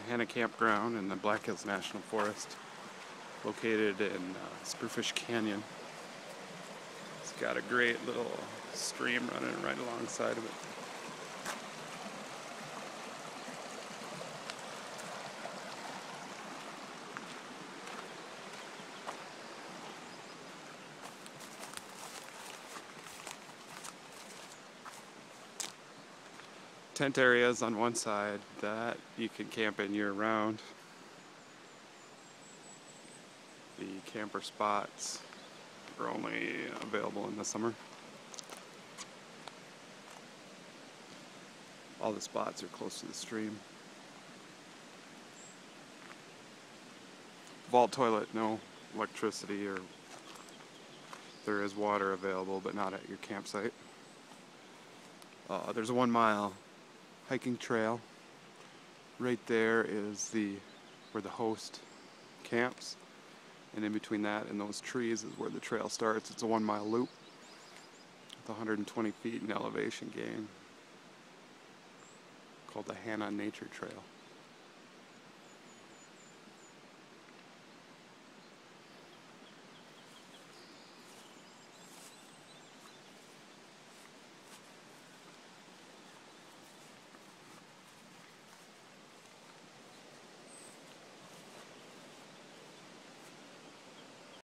Hanna campground in the Black Hills National Forest, located in Spearfish Canyon. It's got a great little stream running right alongside of it. Tent areas on one side that you can camp in year-round. The camper spots are only available in the summer. All the spots are close to the stream. Vault toilet, no electricity, or there is water available, but not at your campsite. There's a 1 mile hiking trail. Right there is where the host camps, and in between that and those trees is where the trail starts. It's a 1 mile loop with 120 feet in elevation gain, called the Hanna Nature Trail.